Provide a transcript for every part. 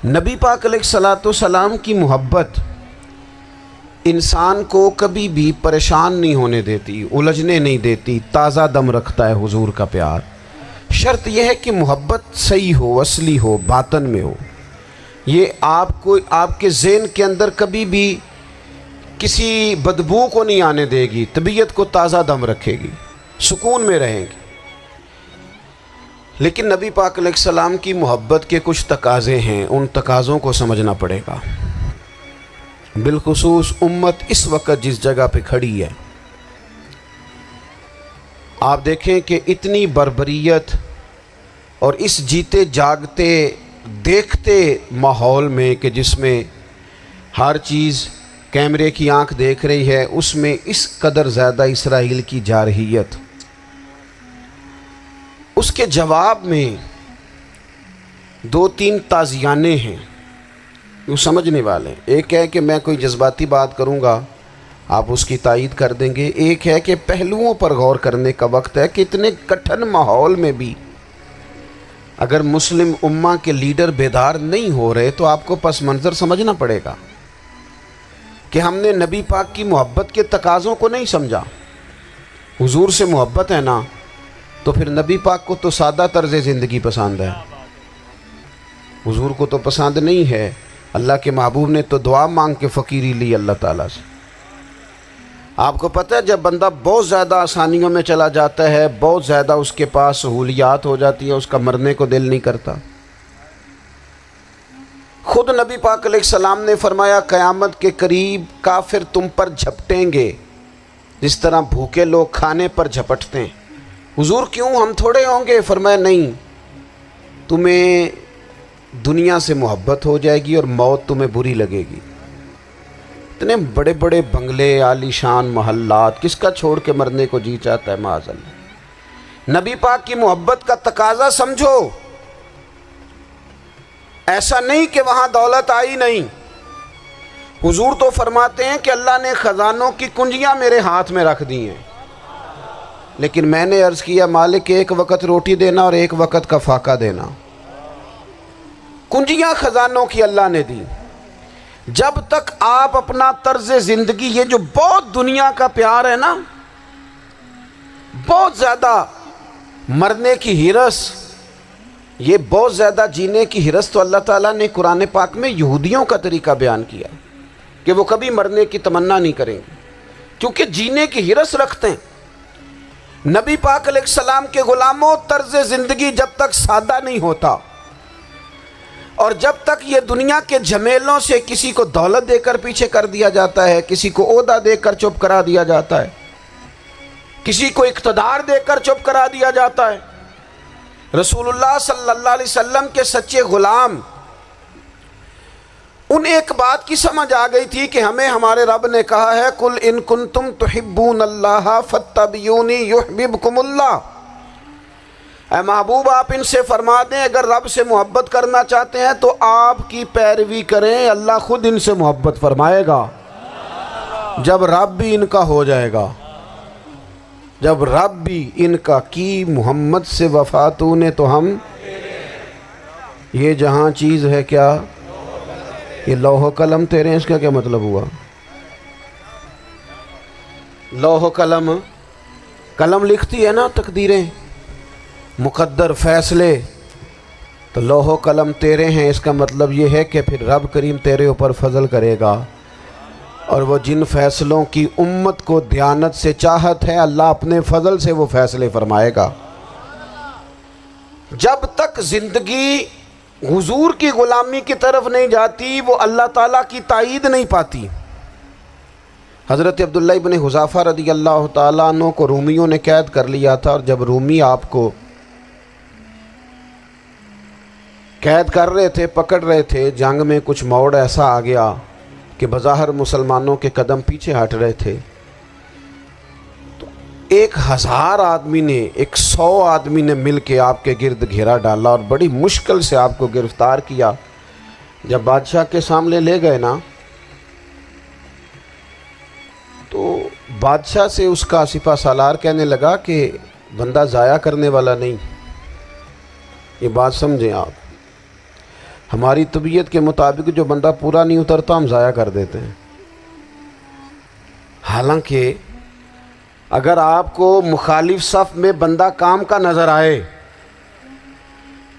نبی پاک علیہ الصلاۃ والسلام کی محبت انسان کو کبھی بھی پریشان نہیں ہونے دیتی، الجھنے نہیں دیتی، تازہ دم رکھتا ہے حضور کا پیار۔ شرط یہ ہے کہ محبت صحیح ہو، اصلی ہو، باطن میں ہو۔ یہ آپ کے ذہن کے اندر کبھی بھی کسی بدبو کو نہیں آنے دے گی، طبیعت کو تازہ دم رکھے گی، سکون میں رہیں گے۔ لیکن نبی پاک علیہ السلام کی محبت کے کچھ تقاضے ہیں، ان تقاضوں کو سمجھنا پڑے گا۔ بالخصوص امت اس وقت جس جگہ پہ کھڑی ہے، آپ دیکھیں کہ اتنی بربریت اور اس جیتے جاگتے دیکھتے ماحول میں کہ جس میں ہر چیز کیمرے کی آنکھ دیکھ رہی ہے، اس میں اس قدر زیادہ اسرائیل کی جارحیت، اس کے جواب میں دو تین تازیانے ہیں وہ سمجھنے والے۔ ایک ہے کہ میں کوئی جذباتی بات کروں گا، آپ اس کی تائید کر دیں گے۔ ایک ہے کہ پہلوؤں پر غور کرنے کا وقت ہے کہ اتنے کٹھن ماحول میں بھی اگر مسلم امہ کے لیڈر بیدار نہیں ہو رہے تو آپ کو پس منظر سمجھنا پڑے گا کہ ہم نے نبی پاک کی محبت کے تقاضوں کو نہیں سمجھا۔ حضور سے محبت ہے نا، تو پھر نبی پاک کو تو سادہ طرز زندگی پسند ہے، حضور کو تو پسند نہیں ہے۔ اللہ کے محبوب نے تو دعا مانگ کے فقیری لی اللہ تعالیٰ سے۔ آپ کو پتہ ہے جب بندہ بہت زیادہ آسانیوں میں چلا جاتا ہے، بہت زیادہ اس کے پاس سہولیات ہو جاتی ہے، اس کا مرنے کو دل نہیں کرتا۔ خود نبی پاک علیہ السلام نے فرمایا قیامت کے قریب کافر تم پر جھپٹیں گے جس طرح بھوکے لوگ کھانے پر جھپٹتے ہیں۔ حضور کیوں، ہم تھوڑے ہوں گے؟ فرمایا نہیں، تمہیں دنیا سے محبت ہو جائے گی اور موت تمہیں بری لگے گی۔ اتنے بڑے بڑے بنگلے، عالی شان محلات، کس کا چھوڑ کے مرنے کو جی چاہتا ہے معاذ اللہ۔ نبی پاک کی محبت کا تقاضا سمجھو، ایسا نہیں کہ وہاں دولت آئی نہیں۔ حضور تو فرماتے ہیں کہ اللہ نے خزانوں کی کنجیاں میرے ہاتھ میں رکھ دی ہیں، لیکن میں نے عرض کیا مالک ایک وقت روٹی دینا اور ایک وقت کا فاقہ دینا۔ کنجیاں خزانوں کی اللہ نے دی۔ جب تک آپ اپنا طرز زندگی، یہ جو بہت دنیا کا پیار ہے نا، بہت زیادہ مرنے کی ہرس، یہ بہت زیادہ جینے کی ہرس، تو اللہ تعالیٰ نے قرآن پاک میں یہودیوں کا طریقہ بیان کیا کہ وہ کبھی مرنے کی تمنا نہیں کریں گے کیونکہ جینے کی ہرس رکھتے ہیں۔ نبی پاک علیہ السلام کے غلاموں، طرز زندگی جب تک سادہ نہیں ہوتا اور جب تک یہ دنیا کے جھمیلوں سے کسی کو دولت دے کر پیچھے کر دیا جاتا ہے، کسی کو عہدہ دے کر چپ کرا دیا جاتا ہے، کسی کو اقتدار دے کر چپ کرا دیا جاتا ہے، رسول اللہ صلی اللہ علیہ وسلم کے سچے غلام ان ایک بات کی سمجھ آ گئی تھی کہ ہمیں ہمارے رب نے کہا ہے قل ان کنتم تحبون اللہ فاتبعونی یحببکم اللہ۔ اے محبوب آپ ان سے فرما دیں اگر رب سے محبت کرنا چاہتے ہیں تو آپ کی پیروی کریں، اللہ خود ان سے محبت فرمائے گا جب رب بھی ان کا ہو جائے گا، جب رب بھی ان کا کی محمد سے وفاتوں نے تو ہم، یہ جہاں چیز ہے کیا، یہ لوح و قلم تیرے، اس کا کیا مطلب ہوا؟ لوح و قلم، قلم لکھتی ہے نا تقدیریں، مقدر فیصلے، تو لوح و قلم تیرے ہیں، اس کا مطلب یہ ہے کہ پھر رب کریم تیرے اوپر فضل کرے گا، اور وہ جن فیصلوں کی امت کو دیانت سے چاہت ہے اللہ اپنے فضل سے وہ فیصلے فرمائے گا۔ جب تک زندگی حضور کی غلامی کی طرف نہیں جاتی وہ اللہ تعالیٰ کی تائید نہیں پاتی۔ حضرت عبداللہ ابن حذافہ رضی اللہ تعالیٰ عنہ کو رومیوں نے قید کر لیا تھا، اور جب رومی آپ کو قید کر رہے تھے، پکڑ رہے تھے، جنگ میں کچھ موڑ ایسا آ گیا کہ بظاہر مسلمانوں کے قدم پیچھے ہٹ رہے تھے، تو 1000 آدمی نے، 100 آدمی نے مل کے آپ کے گرد گھیرا ڈالا اور بڑی مشکل سے آپ کو گرفتار کیا۔ جب بادشاہ کے سامنے لے گئے نا، تو بادشاہ سے اس کا سپہ سالار کہنے لگا کہ بندہ ضائع کرنے والا نہیں، یہ بات سمجھیں آپ۔ ہماری طبیعت کے مطابق جو بندہ پورا نہیں اترتا ہم ضائع کر دیتے ہیں۔ حالانکہ اگر آپ کو مخالف صف میں بندہ کام کا نظر آئے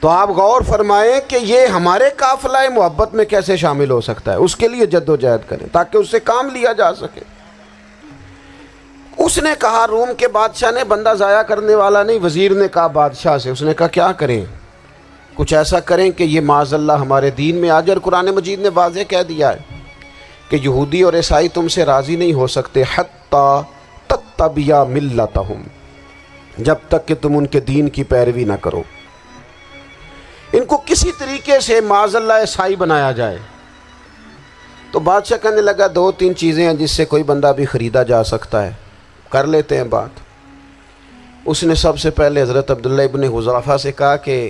تو آپ غور فرمائیں کہ یہ ہمارے قافلہ محبت میں کیسے شامل ہو سکتا ہے، اس کے لیے جد و جہد کریں تاکہ اس سے کام لیا جا سکے۔ اس نے کہا، روم کے بادشاہ نے، بندہ ضائع کرنے والا نہیں، وزیر نے کہا بادشاہ سے، اس نے کہا کیا کریں؟ کچھ ایسا کریں کہ یہ معاذ اللہ ہمارے دین میں آ جائے۔ اور قرآن مجید نے واضح کہہ دیا ہے کہ یہودی اور عیسائی تم سے راضی نہیں ہو سکتے حتی تتبع ملتہم، جب تک کہ تم ان کے دین کی پیروی نہ کرو، ان کو کسی طریقے سے معاذ اللہ عیسائی بنایا جائے۔ تو بادشاہ کہنے لگا 2-3 چیزیں ہیں جس سے کوئی بندہ بھی خریدا جا سکتا ہے، کر لیتے ہیں بات۔ اس نے سب سے پہلے حضرت عبداللہ ابن حذافہ سے کہا کہ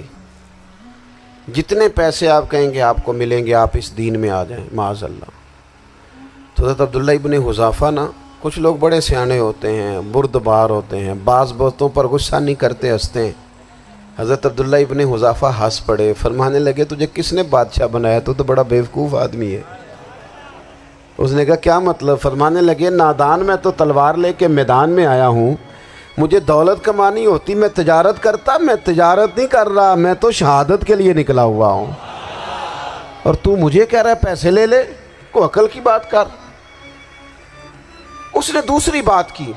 جتنے پیسے آپ کہیں گے آپ کو ملیں گے، آپ اس دین میں آ جائیں معاذ اللہ۔ تو حضرت عبداللہ ابن حذافہ نا، کچھ لوگ بڑے سیانے ہوتے ہیں، بردبار ہوتے ہیں، بعض باتوں پر غصہ نہیں کرتے، ہنستے ہیں۔ حضرت عبداللہ ابن حذافہ ہنس پڑے، فرمانے لگے تجھے کس نے بادشاہ بنایا؟ تو بڑا بیوقوف آدمی ہے۔ اس نے کہا کیا مطلب؟ فرمانے لگے نادان، میں تو تلوار لے کے میدان میں آیا ہوں، مجھے دولت کمانی ہوتی میں تجارت کرتا، میں تجارت نہیں کر رہا، میں تو شہادت کے لیے نکلا ہوا ہوں، اور تو مجھے کہہ رہا ہے پیسے لے لے، کو عقل کی بات کر۔ اس نے دوسری بات کی،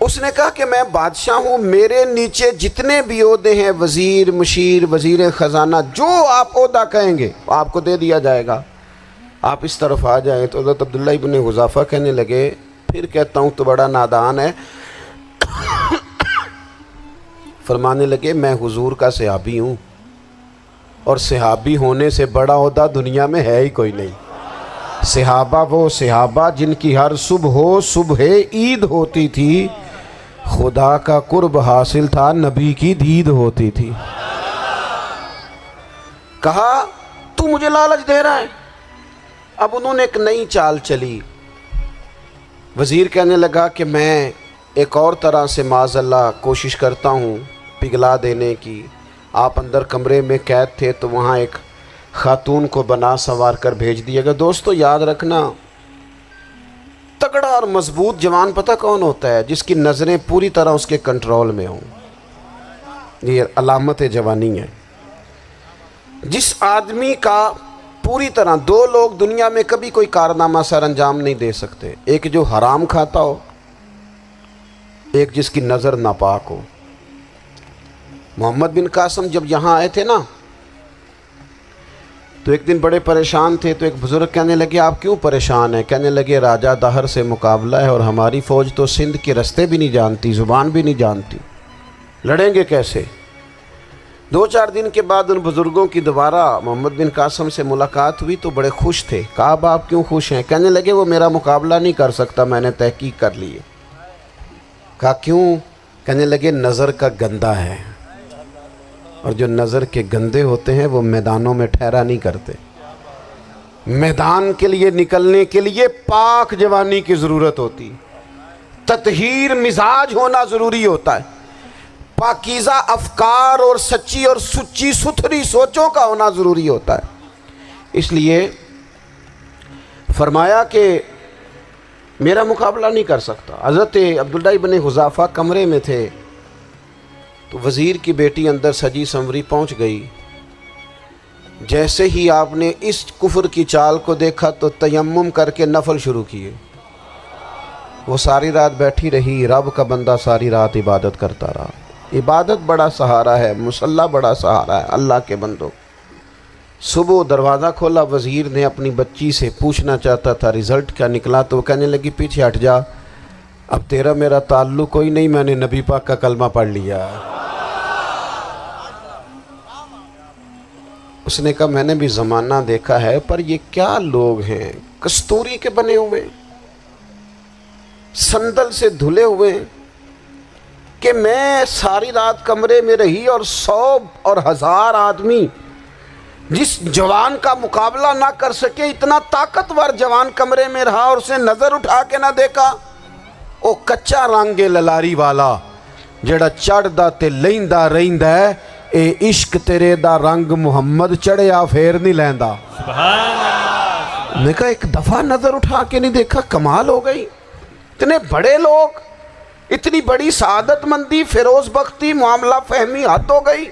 اس نے کہا کہ میں بادشاہ ہوں، میرے نیچے جتنے بھی عہدے ہیں، وزیر، مشیر، وزیر خزانہ، جو آپ عہدہ کہیں گے آپ کو دے دیا جائے گا، آپ اس طرف آ جائیں۔ تو حضرت عبداللہ ابن حذافہ کہنے لگے پھر کہتا ہوں تو بڑا نادان ہے۔ فرمانے لگے میں حضور کا صحابی ہوں، اور صحابی ہونے سے بڑا عہدہ دنیا میں ہے ہی کوئی نہیں۔ صحابہ وہ صحابہ جن کی ہر صبح عید ہوتی تھی، خدا کا قرب حاصل تھا، نبی کی دید ہوتی تھی۔ کہا تو مجھے لالچ دے رہا ہے۔ اب انہوں نے ایک نئی چال چلی۔ وزیر کہنے لگا کہ میں ایک اور طرح سے معاذ اللہ کوشش کرتا ہوں پگھلا دینے کی۔ آپ اندر کمرے میں قید تھے تو وہاں ایک خاتون کو بنا سنوار کر بھیج دیا گیا۔ دوستو یاد رکھنا، تگڑا اور مضبوط جوان پتہ کون ہوتا ہے؟ جس کی نظریں پوری طرح اس کے کنٹرول میں ہوں۔ یہ علامت جوانی ہے۔ جس آدمی کا پوری طرح، 2 لوگ دنیا میں کبھی کوئی کارنامہ سر انجام نہیں دے سکتے، ایک جو حرام کھاتا ہو، ایک جس کی نظر ناپاک ہو۔ محمد بن قاسم جب یہاں آئے تھے نا تو ایک دن بڑے پریشان تھے، تو ایک بزرگ کہنے لگے آپ کیوں پریشان ہیں؟ کہنے لگے راجہ دہر سے مقابلہ ہے، اور ہماری فوج تو سندھ کے رستے بھی نہیں جانتی، زبان بھی نہیں جانتی، لڑیں گے کیسے؟ 2-4 دن کے بعد ان بزرگوں کی دوبارہ محمد بن قاسم سے ملاقات ہوئی تو بڑے خوش تھے۔ کہا اب آپ کیوں خوش ہیں؟ کہنے لگے وہ میرا مقابلہ نہیں کر سکتا، میں نے تحقیق کر لی ہے۔ کہا کیوں؟ کہنے لگے نظر کا گندہ ہے، اور جو نظر کے گندے ہوتے ہیں وہ میدانوں میں ٹھہرا نہیں کرتے۔ میدان کے لیے نکلنے کے لیے پاک جوانی کی ضرورت ہوتی، تطہیر مزاج ہونا ضروری ہوتا ہے، پاکیزہ افکار اور سچی اور سچی ستھری سوچوں کا ہونا ضروری ہوتا ہے۔ اس لیے فرمایا کہ میرا مقابلہ نہیں کر سکتا۔ حضرت عبداللہ ابن حذافہ کمرے میں تھے تو وزیر کی بیٹی اندر سجی سنوری پہنچ گئی۔ جیسے ہی آپ نے اس کفر کی چال کو دیکھا تو تیمم کر کے نفل شروع کیے۔ وہ ساری رات بیٹھی رہی، رب کا بندہ ساری رات عبادت کرتا رہا۔ عبادت بڑا سہارا ہے، مصلی بڑا سہارا ہے اللہ کے بندوں۔ صبح دروازہ کھولا، وزیر نے اپنی بچی سے پوچھنا چاہتا تھا رزلٹ کیا نکلا، تو وہ کہنے لگی پیچھے ہٹ جا، اب تیرا میرا تعلق کوئی نہیں، میں نے نبی پاک کا کلمہ پڑھ لیا۔ اس نے کہا میں نے بھی زمانہ دیکھا ہے، پر یہ کیا لوگ ہیں، کستوری کے بنے ہوئے، سندل سے دھلے ہوئے، کہ میں ساری رات کمرے میں رہی اور 100 اور 1000 آدمی جس جوان کا مقابلہ نہ کر سکے، اتنا طاقتور جوان کمرے میں رہا اور اسے نظر اٹھا کے نہ دیکھا۔ او کچا رنگ للاری والا جڑا چڑھدا تے لیندا رہندا ہے، اے عشق تیرے دا رنگ محمد چڑھیا پھر نہیں لیندا۔ سبحان اللہ۔ میں کہا ایک دفعہ نظر اٹھا کے نہیں دیکھا؟ کمال ہو گئی، اتنے بڑے لوگ، اتنی بڑی سعادت مندی، فیروز بختی، معاملہ فہمی، حد ہو گئی۔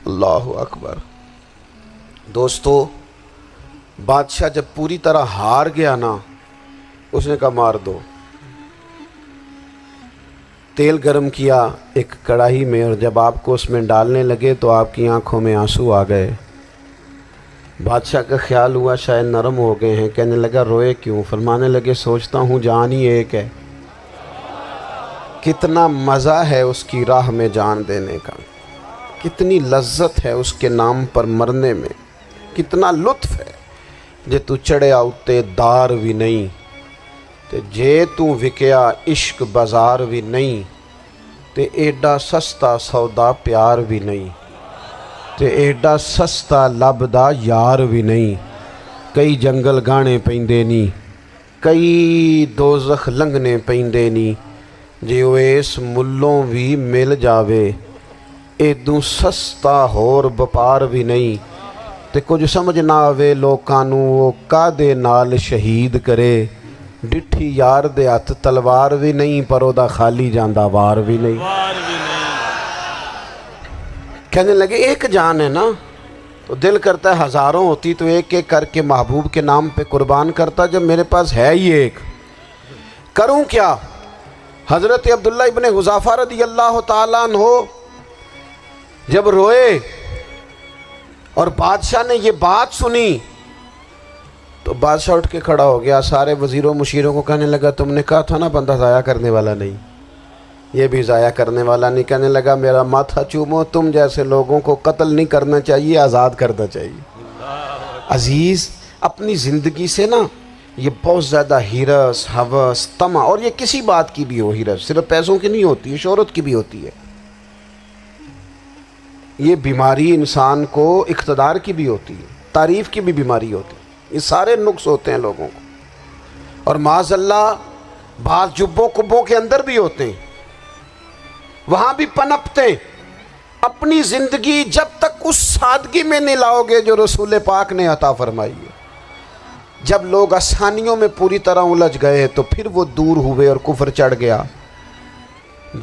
اللہ اکبر۔ دوستو بادشاہ جب پوری طرح ہار گیا نا، اس نے کہا مار دو۔ تیل گرم کیا ایک کڑاہی میں، اور جب آپ کو اس میں ڈالنے لگے تو آپ کی آنکھوں میں آنسو آ گئے۔ بادشاہ کا خیال ہوا شاید نرم ہو گئے ہیں، کہنے لگا روئے کیوں؟ فرمانے لگے سوچتا ہوں جان ہی ایک ہے، کتنا مزہ ہے اس کی راہ میں جان دینے کا، کتنی لذت ہے اس کے نام پر مرنے میں، کتنا لطف ہے۔ جے تو چڑھیا اتے دار بھی نہیں تے جے تو وکیا عشق بازار بھی نہیں، تے ایڈا سستا سودا پیار بھی نہیں، تے ایڈا سستا لبدا یار بھی نہیں۔ کئی جنگل گانے پیندے نی، کئی دوزخ لنگنے پیندے نی، جے وہ اس ملوں بھی مل جاوے ایدوں سستا ہور بپار بھی نہیں۔ تے کچھ سمجھ نہ آوے لوکاں نوں وہ کادے نال شہید کرے، ڈٹھی یار دے ہاتھ تلوار بھی نہیں، پر او دا خالی جاندہ وار بھی نہیں۔ کہنے لگے ایک جان ہے نا، تو دل کرتا ہے ہزاروں ہوتی تو ایک ایک کر کے محبوب کے نام پہ قربان کرتا، جب میرے پاس ہے ہی ایک، کروں کیا؟ حضرت عبداللہ ابن حذافہ رضی اللہ تعالیٰ عنہ جب روئے اور بادشاہ نے یہ بات سنی تو بادشاہ اٹھ کے کھڑا ہو گیا، سارے وزیروں مشیروں کو کہنے لگا تم نے کہا تھا نا بندہ ضائع کرنے والا نہیں، یہ بھی ضائع کرنے والا نہیں۔ کہنے لگا میرا ماتھا چومو، تم جیسے لوگوں کو قتل نہیں کرنا چاہیے، آزاد کرنا چاہیے۔ عزیز اپنی زندگی سے نا یہ بہت زیادہ ہرس، ہوس، طمع، اور یہ کسی بات کی بھی ہو، ہرس صرف پیسوں کی نہیں ہوتی ہے، شہرت کی بھی ہوتی ہے، یہ بیماری انسان کو اقتدار کی بھی ہوتی ہے، تعریف کی بھی بیماری ہوتی ہے، یہ سارے نقص ہوتے ہیں لوگوں کو، اور معاذ اللہ بعض جبوں کبوں کے اندر بھی ہوتے ہیں، وہاں بھی پنپتے ہیں۔ اپنی زندگی جب تک اس سادگی میں نہیں لاؤ گے جو رسول پاک نے عطا فرمائی ہے، جب لوگ آسانیوں میں پوری طرح الجھ گئے تو پھر وہ دور ہوئے اور کفر چڑھ گیا۔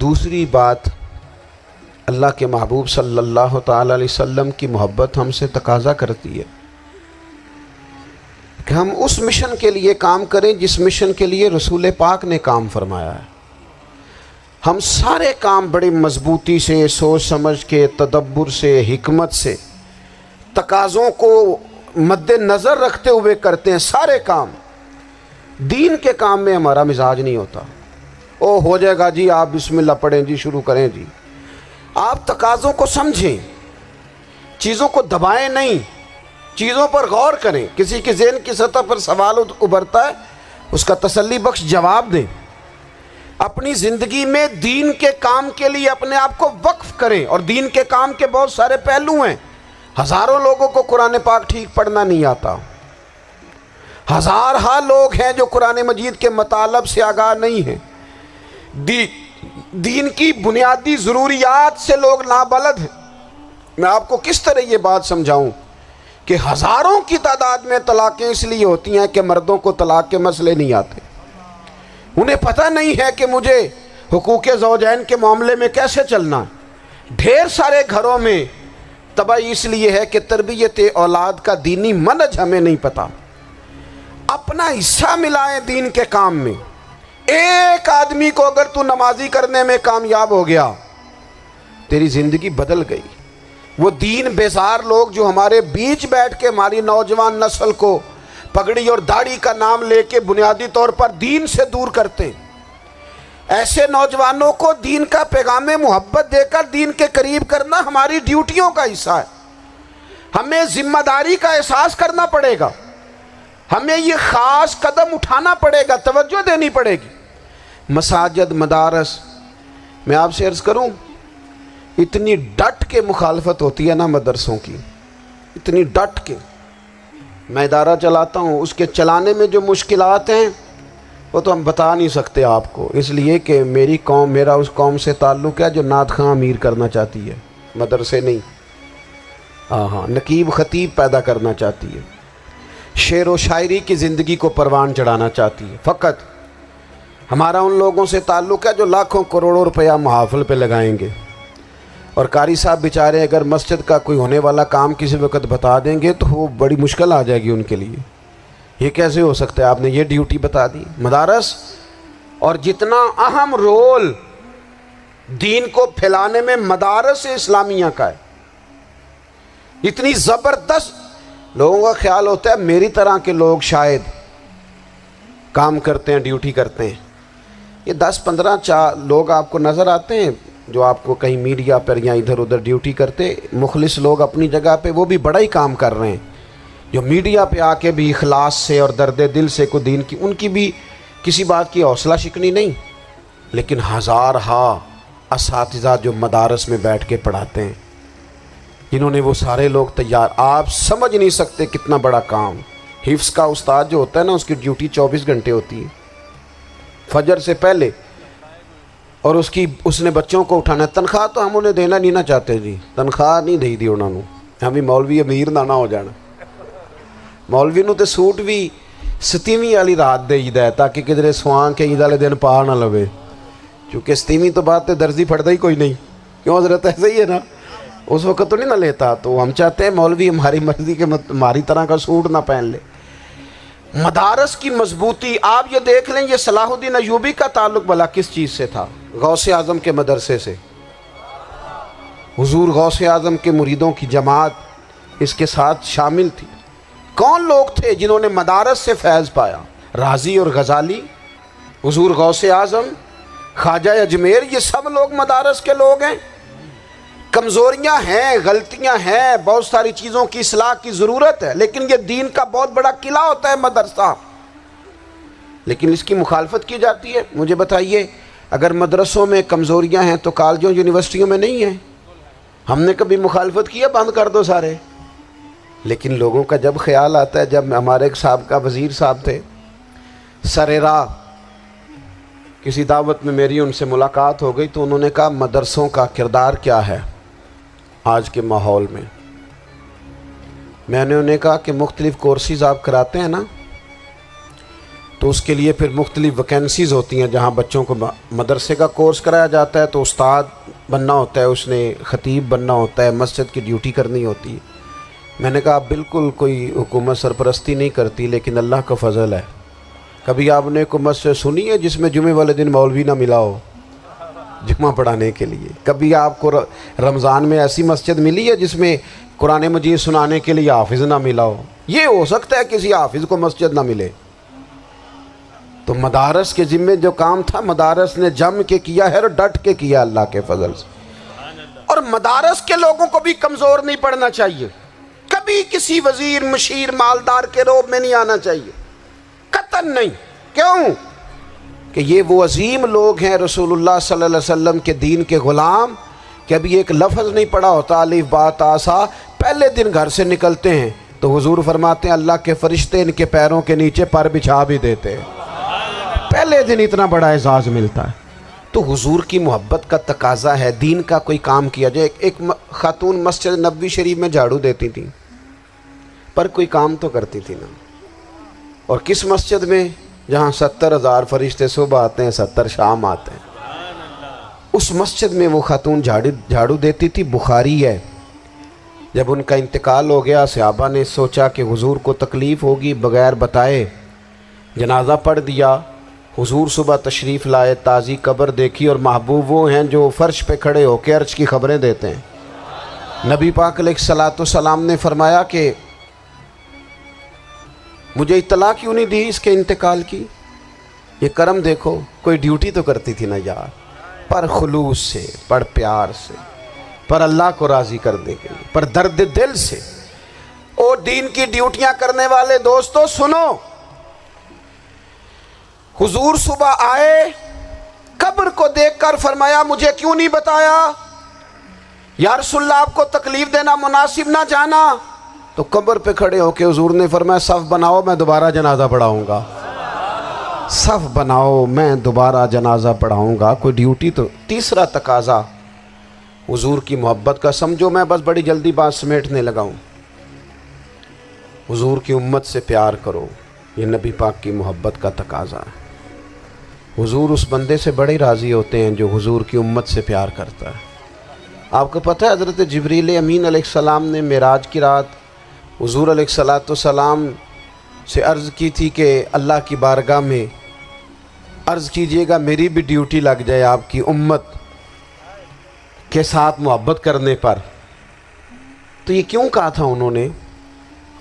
دوسری بات، اللہ کے محبوب صلی اللہ تعالی علیہ وسلم کی محبت ہم سے تقاضا کرتی ہے کہ ہم اس مشن کے لیے کام کریں جس مشن کے لیے رسول پاک نے کام فرمایا ہے۔ ہم سارے کام بڑی مضبوطی سے، سوچ سمجھ کے، تدبر سے، حکمت سے، تقاضوں کو مد نظر رکھتے ہوئے کرتے ہیں سارے کام۔ دین کے کام میں ہمارا مزاج نہیں ہوتا، او ہو جائے گا جی، آپ بسم اللہ پڑھیں جی، شروع کریں جی۔ آپ تقاضوں کو سمجھیں، چیزوں کو دبائیں نہیں، چیزوں پر غور کریں۔ کسی کے ذہن کی سطح پر سوال ابھرتا ہے، اس کا تسلی بخش جواب دیں۔ اپنی زندگی میں دین کے کام کے لیے اپنے آپ کو وقف کریں، اور دین کے کام کے بہت سارے پہلو ہیں۔ ہزاروں لوگوں کو قرآن پاک ٹھیک پڑھنا نہیں آتا، ہزارہا لوگ ہیں جو قرآن مجید کے مطالب سے آگاہ نہیں ہیں، دین کی بنیادی ضروریات سے لوگ نابلد ہیں۔ میں آپ کو کس طرح یہ بات سمجھاؤں کہ ہزاروں کی تعداد میں طلاقیں اس لیے ہوتی ہیں کہ مردوں کو طلاق کے مسئلے نہیں آتے، انہیں پتہ نہیں ہے کہ مجھے حقوق زوجین کے معاملے میں کیسے چلنا ہے۔ ڈھیر سارے گھروں میں تباہی اس لیے ہے کہ تربیت اولاد کا دینی منہج ہمیں نہیں پتہ۔ اپنا حصہ ملائیں دین کے کام میں۔ ایک آدمی کو اگر تو نمازی کرنے میں کامیاب ہو گیا، تیری زندگی بدل گئی۔ وہ دین بیزار لوگ جو ہمارے بیچ بیٹھ کے ہماری نوجوان نسل کو پگڑی اور داڑھی کا نام لے کے بنیادی طور پر دین سے دور کرتے ہیں، ایسے نوجوانوں کو دین کا پیغام محبت دے کر دین کے قریب کرنا ہماری ڈیوٹیوں کا حصہ ہے۔ ہمیں ذمہ داری کا احساس کرنا پڑے گا، ہمیں یہ خاص قدم اٹھانا پڑے گا، توجہ دینی پڑے گی۔ مساجد، مدارس، میں آپ سے عرض کروں، اتنی ڈٹ کے مخالفت ہوتی ہے نا مدرسوں کی، اتنی ڈٹ کے۔ میں ادارہ چلاتا ہوں، اس کے چلانے میں جو مشکلات ہیں وہ تو ہم بتا نہیں سکتے آپ کو، اس لیے کہ میری قوم، میرا اس قوم سے تعلق ہے جو نعت خواں امیر کرنا چاہتی ہے۔ مدرسے نہیں. ہاں نقیب خطیب پیدا کرنا چاہتی ہے, شعر و شاعری کی زندگی کو پروان چڑھانا چاہتی ہے. فقط ہمارا ان لوگوں سے تعلق ہے جو لاکھوں کروڑوں روپیہ محافل پہ لگائیں گے, اور قاری صاحب بیچارے اگر مسجد کا کوئی ہونے والا کام کسی وقت بتا دیں گے تو وہ بڑی مشکل آ جائے گی ان کے لیے. یہ کیسے ہو سکتا ہے, آپ نے یہ ڈیوٹی بتا دی. مدارس اور جتنا اہم رول دین کو پھیلانے میں مدارس اسلامیہ کا ہے, اتنی زبردست. لوگوں کا خیال ہوتا ہے میری طرح کے لوگ شاید کام کرتے ہیں, ڈیوٹی کرتے ہیں. یہ 10-15 لوگ آپ کو نظر آتے ہیں جو آپ کو کہیں میڈیا پر یا ادھر ادھر ڈیوٹی کرتے, مخلص لوگ اپنی جگہ پہ, وہ بھی بڑا ہی کام کر رہے ہیں, جو میڈیا پہ آ کے بھی اخلاص سے اور درد دل سے کو دین کی, ان کی بھی کسی بات کی حوصلہ شکنی نہیں. لیکن ہزارہا اساتذہ جو مدارس میں بیٹھ کے پڑھاتے ہیں, جنہوں نے وہ سارے لوگ تیار, آپ سمجھ نہیں سکتے کتنا بڑا کام. حفظ کا استاد جو ہوتا ہے نا, اس کی ڈیوٹی 24 گھنٹے ہوتی ہے, فجر سے پہلے, اور اس نے بچوں کو اٹھانا ہے. تنخواہ تو ہم انہیں دینا نہیں نہ چاہتے جی, تنخواہ نہیں دئی دی انہوں نے. ہمیں مولوی امیر نہ ہو جانا, مولوی نو تے سوٹ بھی 27ویں والی رات دے ہے تاکہ کدھر سوان کے عید والے دن پا نہ لوے, کیونکہ 27ویں تو بعد تے درزی پھڑتا ہی کوئی نہیں. کیوں حضرت, ایسے ہی ہے نا, اس وقت تو نہیں نہ لیتا. تو ہم چاہتے ہیں مولوی ہماری مرضی کے ہماری طرح کا سوٹ نہ پہن لے. مدارس کی مضبوطی آپ یہ دیکھ لیں, یہ صلاح الدین ایوبی کا تعلق بھلا کس چیز سے تھا؟ غوث اعظم کے مدرسے سے. حضور غوث اعظم کے مریدوں کی جماعت اس کے ساتھ شامل تھی. کون لوگ تھے جنہوں نے مدارس سے فیض پایا؟ رازی اور غزالی, حضور غوث اعظم, خواجہ اجمیر, یہ سب لوگ مدارس کے لوگ ہیں. کمزوریاں ہیں, غلطیاں ہیں, بہت ساری چیزوں کی اصلاح کی ضرورت ہے, لیکن یہ دین کا بہت بڑا قلعہ ہوتا ہے مدرسہ. لیکن اس کی مخالفت کی جاتی ہے. مجھے بتائیے, اگر مدرسوں میں کمزوریاں ہیں تو کالجوں یونیورسٹیوں میں نہیں ہیں؟ ہم نے کبھی مخالفت کی ہے بند کر دو سارے؟ لیکن لوگوں کا جب خیال آتا ہے, جب ہمارے ایک سابقہ وزیر صاحب تھے, سر راہ کسی دعوت میں میری ان سے ملاقات ہو گئی, تو انہوں نے کہا مدرسوں کا کردار کیا ہے آج کے ماحول میں؟ میں نے انہیں کہا کہ مختلف کورسز آپ کراتے ہیں نا, تو اس کے لیے پھر مختلف ویکنسیز ہوتی ہیں جہاں بچوں کو مدرسے کا کورس کرایا جاتا ہے, تو استاد بننا ہوتا ہے, اس نے خطیب بننا ہوتا ہے, مسجد کی ڈیوٹی کرنی ہوتی ہے. میں نے کہا آپ بالکل کوئی حکومت سرپرستی نہیں کرتی, لیکن اللہ کا فضل ہے. کبھی آپ نے حکومت سے سنی ہے جس میں جمعے والے دن مولوی نہ ملا ہو جمعہ پڑھانے کے لیے؟ کبھی آپ کو رمضان میں ایسی مسجد ملی ہے جس میں قرآن مجید سنانے کے لیے حافظ نہ ملا ہو؟ یہ ہو سکتا ہے کسی حافظ کو مسجد نہ ملے. تو مدارس کے ذمے جو کام تھا, مدارس نے جم کے کیا ہے اور ڈٹ کے کیا اللہ کے فضل سے. اور مدارس کے لوگوں کو بھی کمزور نہیں پڑنا چاہیے, کبھی کسی وزیر مشیر مالدار کے روب میں نہیں آنا چاہیے, قطعاً نہیں. کیوں کہ یہ وہ عظیم لوگ ہیں رسول اللہ صلی اللہ علیہ وسلم کے دین کے غلام, کہ ابھی ایک لفظ نہیں پڑا ہوتا الف با تا سا, پہلے دن گھر سے نکلتے ہیں تو حضور فرماتے ہیں اللہ کے فرشتے ان کے پیروں کے نیچے پر بچھا بھی دیتے ہیں. پہلے دن اتنا بڑا اعزاز ملتا ہے. تو حضور کی محبت کا تقاضا ہے, دین کا کوئی کام کیا جائے. ایک خاتون مسجد نبوی شریف میں جھاڑو دیتی تھی, پر کوئی کام تو کرتی تھی نا. اور کس مسجد میں؟ جہاں 70,000 فرشتے صبح آتے ہیں, 70 شام آتے ہیں. اس مسجد میں وہ خاتون جھاڑو دیتی تھی. بخاری ہے, جب ان کا انتقال ہو گیا, صحابہ نے سوچا کہ حضور کو تکلیف ہوگی, بغیر بتائے جنازہ پڑھ دیا. حضور صبح تشریف لائے, تازی قبر دیکھی, اور محبوب وہ ہیں جو فرش پہ کھڑے ہو کے عرش کی خبریں دیتے ہیں. نبی پاک علیہ الصلوۃ والسلام نے فرمایا کہ مجھے اطلاع کیوں نہیں دی اس کے انتقال کی؟ یہ کرم دیکھو, کوئی ڈیوٹی تو کرتی تھی نا یار, پر خلوص سے, پر پیار سے, پر اللہ کو راضی کرنے کے لیے, پر درد دل سے. اور دین کی ڈیوٹیاں کرنے والے دوستو سنو, حضور صبح آئے, قبر کو دیکھ کر فرمایا مجھے کیوں نہیں بتایا؟ یا رسول اللہ آپ کو تکلیف دینا مناسب نہ جانا؟ تو قبر پہ کھڑے ہو کے حضور نے فرمایا صف بناؤ, میں دوبارہ جنازہ پڑھاؤں گا. صف بناؤ, میں دوبارہ جنازہ پڑھاؤں گا. کوئی ڈیوٹی تو. تیسرا تقاضا حضور کی محبت کا سمجھو، میں بس بڑی جلدی بات سمیٹنے لگا ہوں۔ حضور کی امت سے پیار کرو، یہ نبی پاک کی محبت کا تقاضا ہے۔ حضور اس بندے سے بڑے راضی ہوتے ہیں جو حضور کی امت سے پیار کرتا ہے۔ آپ کو پتہ ہے حضرت جبریل امین علیہ السلام نے معراج کی رات حضور علیہ السلام سے عرض کی تھی کہ اللہ کی بارگاہ میں عرض کیجئے گا میری بھی ڈیوٹی لگ جائے آپ کی امت کے ساتھ محبت کرنے پر۔ تو یہ کیوں کہا تھا انہوں نے؟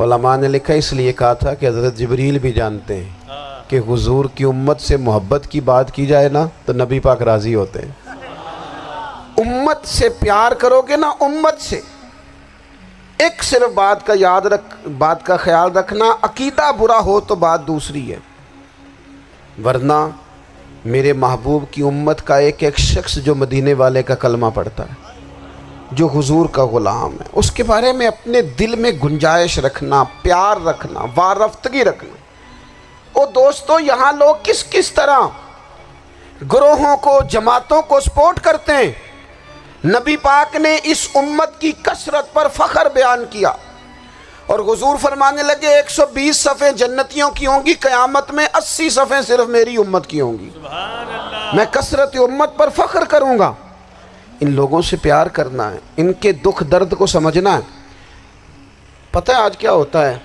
علماء نے لکھا اس لیے کہا تھا کہ حضرت جبریل بھی جانتے ہیں کہ حضور کی امت سے محبت کی بات کی جائے نا تو نبی پاک راضی ہوتے ہیں۔ امت سے پیار کرو گے نا، امت سے ایک صرف بات کا خیال رکھنا، عقیدہ برا ہو تو بات دوسری ہے، ورنہ میرے محبوب کی امت کا ایک ایک شخص جو مدینے والے کا کلمہ پڑھتا ہے، جو حضور کا غلام ہے، اس کے بارے میں اپنے دل میں گنجائش رکھنا، پیار رکھنا، وارفتگی رکھنا۔ اور دوستو یہاں لوگ کس طرح گروہوں کو، جماعتوں کو سپورٹ کرتے ہیں۔ نبی پاک نے اس امت کی کثرت پر فخر بیان کیا اور حضور فرمانے لگے 120 صفیں جنتیوں کی ہوں گی، قیامت میں 80 صفیں صرف میری امت کی ہوں گی۔ میں کثرت امت پر فخر کروں گا۔ ان لوگوں سے پیار کرنا ہے، ان کے دکھ درد کو سمجھنا ہے۔ پتہ ہے آج کیا ہوتا ہے؟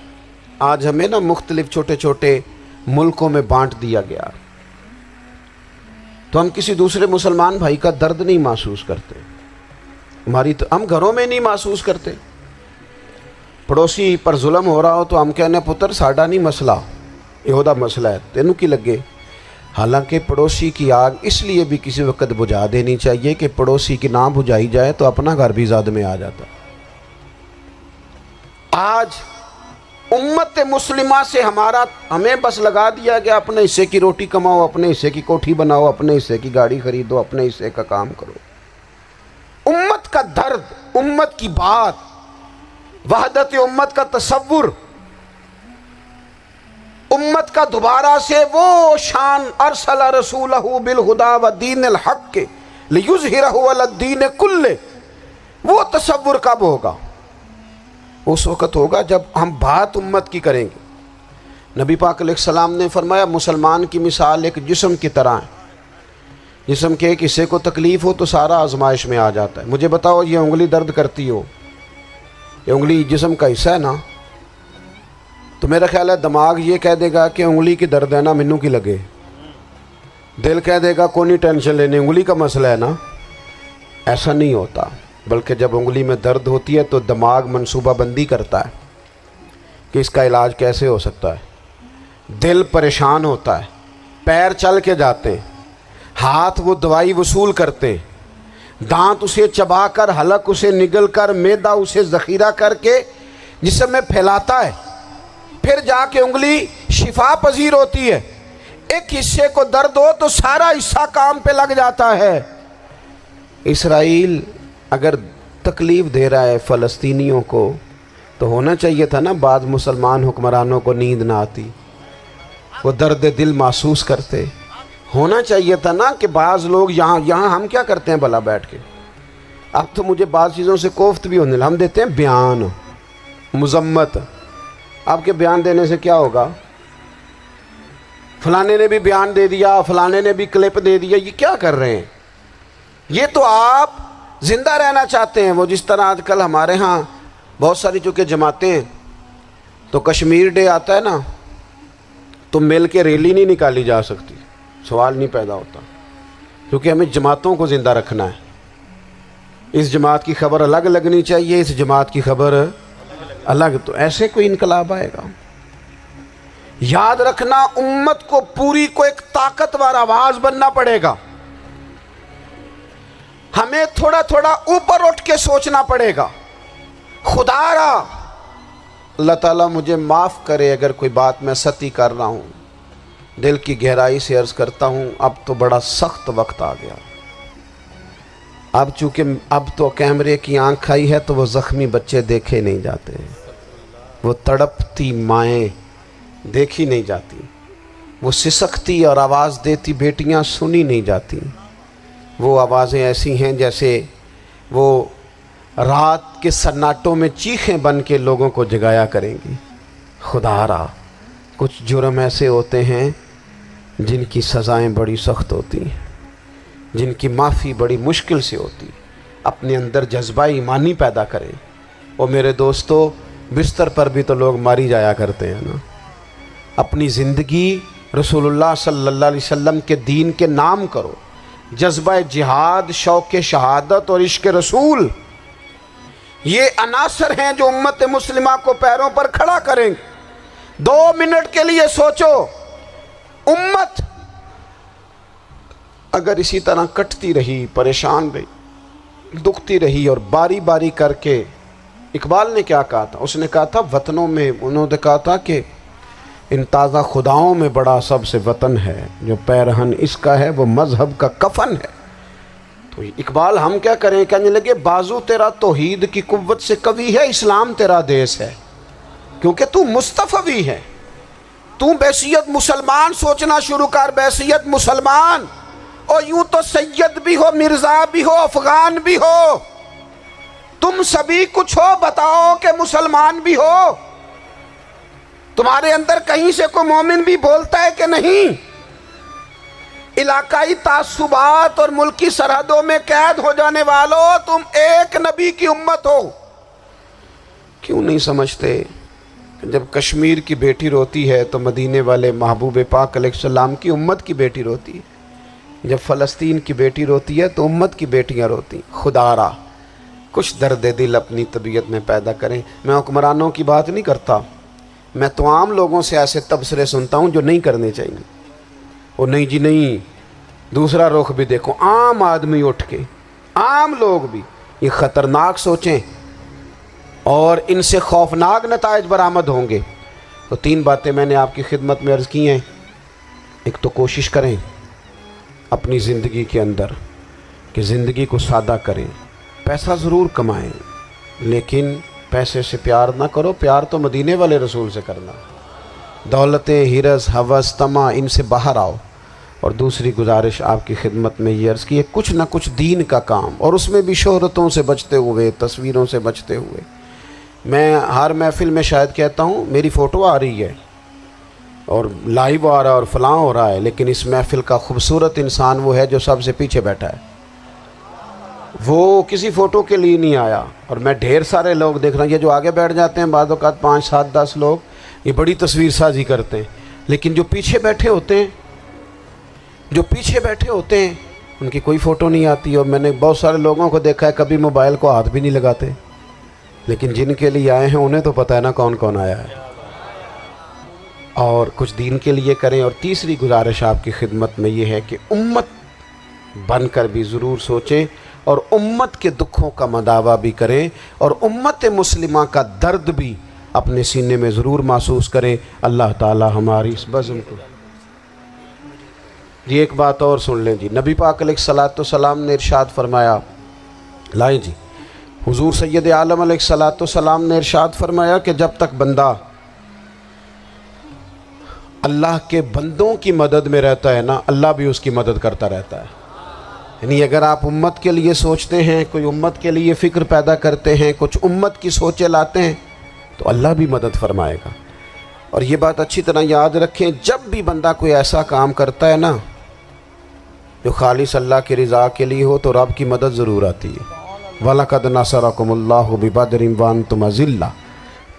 آج ہمیں نا مختلف چھوٹے چھوٹے ملکوں میں بانٹ دیا گیا، تو ہم کسی دوسرے مسلمان بھائی کا درد نہیں محسوس کرتے، ہم گھروں میں نہیں محسوس کرتے۔ پڑوسی پر ظلم ہو رہا ہو تو ہم کہنے پتر ساڈا نہیں مسئلہ، یہ مسئلہ ہے، تینوں کی لگے۔ حالانکہ پڑوسی کی آگ اس لیے بھی کسی وقت بجھا دینی چاہیے کہ پڑوسی کی نہ بجھائی جائے تو اپنا گھر بھی زاد میں آ جاتا۔ آج امت مسلمہ سے ہمیں بس لگا دیا گیا اپنے حصے کی روٹی کماؤ، اپنے حصے کی کوٹھی بناؤ، اپنے حصے کی گاڑی خریدو، اپنے حصے کا کام کرو۔ امت کا درد، امت کی بات، وحدت امت کا تصور، امت کا دوبارہ سے وہ شان ارسل رسولہ بالہدی ودین الحق لیظہرہ علی الدین کلہ، وہ تصور کب ہوگا؟ اس وقت ہوگا جب ہم بات امت کی کریں گے۔ نبی پاک علیہ السلام نے فرمایا مسلمان کی مثال ایک جسم کی طرح ہے، جسم کے ایک حصے کو تکلیف ہو تو سارا آزمائش میں آ جاتا ہے۔ مجھے بتاؤ یہ انگلی درد کرتی ہو، یہ انگلی جسم کا حصہ ہے نا، تو میرا خیال ہے دماغ یہ کہہ دے گا کہ انگلی کی درد ہے نا منو کی لگے، دل کہہ دے گا کوئی نہیں ٹینشن لینے، انگلی کا مسئلہ ہے نا۔ ایسا نہیں ہوتا، بلکہ جب انگلی میں درد ہوتی ہے تو دماغ منصوبہ بندی کرتا ہے کہ اس کا علاج کیسے ہو سکتا ہے، دل پریشان ہوتا ہے، پیر چل کے جاتے ہیں، ہاتھ وہ دوائی وصول کرتے ہیں، دانت اسے چبا کر، حلق اسے نگل کر، معدہ اسے ذخیرہ کر کے جسم میں پھیلاتا ہے، پھر جا کے انگلی شفا پذیر ہوتی ہے۔ ایک حصے کو درد ہو تو سارا حصہ کام پہ لگ جاتا ہے۔ اسرائیل اگر تکلیف دے رہا ہے فلسطینیوں کو تو ہونا چاہیے تھا نا بعض مسلمان حکمرانوں کو نیند نہ آتی، وہ درد دل محسوس کرتے۔ ہونا چاہیے تھا نا کہ بعض لوگ یہاں ہم کیا کرتے ہیں بھلا بیٹھ کے، اب تو مجھے بعض چیزوں سے کوفت بھی ہونے لگا، ہم دیتے ہیں بیان، مذمت۔ آپ کے بیان دینے سے کیا ہوگا؟ فلانے نے بھی بیان دے دیا، فلانے نے بھی کلپ دے دیا، یہ کیا کر رہے ہیں؟ یہ تو آپ زندہ رہنا چاہتے ہیں۔ وہ جس طرح آج کل ہمارے ہاں بہت ساری چونکہ جماعتیں ہیں تو کشمیر ڈے آتا ہے نا تو مل کے ریلی نہیں نکالی جا سکتی، سوال نہیں پیدا ہوتا، کیونکہ ہمیں جماعتوں کو زندہ رکھنا ہے۔ اس جماعت کی خبر الگ لگنی چاہیے، اس جماعت کی خبر الگ، تو ایسے کوئی انقلاب آئے گا؟ یاد رکھنا امت کو پوری کو ایک طاقتور آواز بننا پڑے گا، ہمیں تھوڑا تھوڑا اوپر اٹھ کے سوچنا پڑے گا۔ خدا را اللہ تعالیٰ مجھے معاف کرے اگر کوئی بات میں ستی کر رہا ہوں، دل کی گہرائی سے عرض کرتا ہوں اب تو بڑا سخت وقت آ گیا۔ اب چونکہ اب تو کیمرے کی آنکھ آئی ہے تو وہ زخمی بچے دیکھے نہیں جاتے، وہ تڑپتی مائیں دیکھی نہیں جاتی، وہ سسکتی اور آواز دیتی بیٹیاں سنی نہیں جاتی۔ وہ آوازیں ایسی ہیں جیسے وہ رات کے سناٹوں میں چیخیں بن کے لوگوں کو جگایا کریں گی۔ خدا را کچھ جرم ایسے ہوتے ہیں جن کی سزائیں بڑی سخت ہوتی ہیں، جن کی معافی بڑی مشکل سے ہوتی ہے۔ اپنے اندر جذبہ ایمانی پیدا کریں۔ اور میرے دوستو، بستر پر بھی تو لوگ ماری جایا کرتے ہیں نا۔ اپنی زندگی رسول اللہ صلی اللہ علیہ وسلم کے دین کے نام کرو۔ جذبہ جہاد، شوق شہادت اور عشق رسول، یہ عناصر ہیں جو امت مسلمہ کو پیروں پر کھڑا کریں گے۔ 2 منٹ کے لیے سوچو، امت اگر اسی طرح کٹتی رہی، پریشان رہی، دکھتی رہی، اور باری باری کر کے، اقبال نے کیا کہا تھا؟ اس نے کہا تھا وطنوں میں، انہوں نے کہا تھا کہ ان تازہ خداؤں میں بڑا سب سے وطن ہے، جو پیرہن اس کا ہے وہ مذہب کا کفن ہے۔ تو اقبال ہم کیا کریں؟ کہنے لگے بازو تیرا توحید کی قوت سے قوی ہے، اسلام تیرا دیس ہے، کیونکہ تو مصطفی ہے۔ تو بحیثیت مسلمان سوچنا شروع کر، بحیثیت مسلمان، اور یوں تو سید بھی ہو، مرزا بھی ہو، افغان بھی ہو، تم سبھی کچھ ہو، بتاؤ کہ مسلمان بھی ہو۔ تمہارے اندر کہیں سے کوئی مومن بھی بولتا ہے کہ نہیں؟ علاقائی تعصبات اور ملکی سرحدوں میں قید ہو جانے والوں، تم ایک نبی کی امت ہو۔ کیوں نہیں سمجھتے کہ جب کشمیر کی بیٹی روتی ہے تو مدینے والے محبوب پاک علیہ السلام کی امت کی بیٹی روتی ہے، جب فلسطین کی بیٹی روتی ہے تو امت کی بیٹیاں روتی۔ خدا را کچھ درد دل اپنی طبیعت میں پیدا کریں۔ میں حکمرانوں کی بات نہیں کرتا، میں تو عام لوگوں سے ایسے تبصرے سنتا ہوں جو نہیں کرنے چاہیے۔ وہ نہیں جی نہیں، دوسرا رخ بھی دیکھو، عام آدمی اٹھ کے، عام لوگ بھی یہ خطرناک سوچیں اور ان سے خوفناک نتائج برآمد ہوں گے۔ تو 3 باتیں میں نے آپ کی خدمت میں عرض کی ہیں۔ ایک تو کوشش کریں اپنی زندگی کے اندر کہ زندگی کو سادہ کریں۔ پیسہ ضرور کمائیں، لیکن پیسے سے پیار نہ کرو، پیار تو مدینے والے رسول سے کرنا۔ دولتیں، ہرس، ہوس، طمع، ان سے باہر آؤ۔ اور دوسری گزارش آپ کی خدمت میں یہ عرض کی ہے، کچھ نہ کچھ دین کا کام، اور اس میں بھی شہرتوں سے بچتے ہوئے، تصویروں سے بچتے ہوئے۔ میں ہر محفل میں شاید کہتا ہوں میری فوٹو آ رہی ہے اور لائیو آ رہا ہے اور فلاں ہو رہا ہے، لیکن اس محفل کا خوبصورت انسان وہ ہے جو سب سے پیچھے بیٹھا ہے۔ وہ کسی فوٹو کے لیے نہیں آیا۔ اور میں ڈھیر سارے لوگ دیکھ رہا ہوں، یہ جو آگے بیٹھ جاتے ہیں بعض اوقات 5، 7، 10 لوگ، یہ بڑی تصویر سازی کرتے ہیں، لیکن جو پیچھے بیٹھے ہوتے ہیں ان کی کوئی فوٹو نہیں آتی۔ اور میں نے بہت سارے لوگوں کو دیکھا ہے کبھی موبائل کو ہاتھ بھی نہیں لگاتے، لیکن جن کے لیے آئے ہیں انہیں تو پتہ ہے نا کون کون آیا ہے۔ اور کچھ دین کے لیے کریں۔ اور تیسری گزارش آپ کی خدمت میں یہ ہے کہ امت بن کر بھی ضرور سوچیں اور امت کے دکھوں کا مداوع بھی کریں، اور امت مسلمہ کا درد بھی اپنے سینے میں ضرور محسوس کریں۔ اللہ تعالی ہماری اس بزم کو۔ یہ ایک بات اور سن لیں جی، نبی پاک علیہ الصلوۃ والسلام نے ارشاد فرمایا، لائیں جی، حضور سید عالم علیہ الصلوۃ والسلام نے ارشاد فرمایا کہ جب تک بندہ اللہ کے بندوں کی مدد میں رہتا ہے نا، اللہ بھی اس کی مدد کرتا رہتا ہے۔ یعنی اگر آپ امت کے لیے سوچتے ہیں، کوئی امت کے لیے فکر پیدا کرتے ہیں، کچھ امت کی سوچیں لاتے ہیں، تو اللہ بھی مدد فرمائے گا۔ اور یہ بات اچھی طرح یاد رکھیں، جب بھی بندہ کوئی ایسا کام کرتا ہے نا جو خالص اللہ کی رضا کے لیے ہو، تو رب کی مدد ضرور آتی ہے۔ وَلَقَدْ نَصَرَكُمُ اللَّهُ بِبَدْرٍ وَأَنْتُمْ أَذِلَّةٌ۔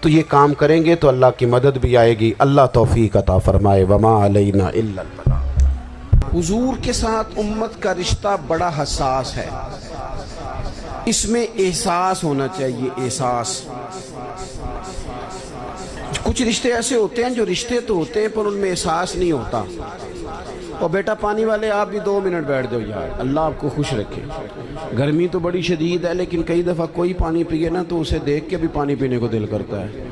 تو یہ کام کریں گے تو اللہ کی مدد بھی آئے گی۔ اللہ توفیق عطا فرمائے۔ وَمَا عَلَيْنَا إِلَّا الْبَلَاغُ۔ حضور کے ساتھ امت کا رشتہ بڑا حساس ہے، اس میں احساس ہونا چاہیے، احساس۔ کچھ رشتے ایسے ہوتے ہیں جو رشتے تو ہوتے ہیں پر ان میں احساس نہیں ہوتا۔ اور بیٹا پانی والے آپ بھی 2 منٹ بیٹھ جاؤ یار، اللہ آپ کو خوش رکھے۔ گرمی تو بڑی شدید ہے، لیکن کئی دفعہ کوئی پانی پیے نا تو اسے دیکھ کے بھی پانی پینے کو دل کرتا ہے،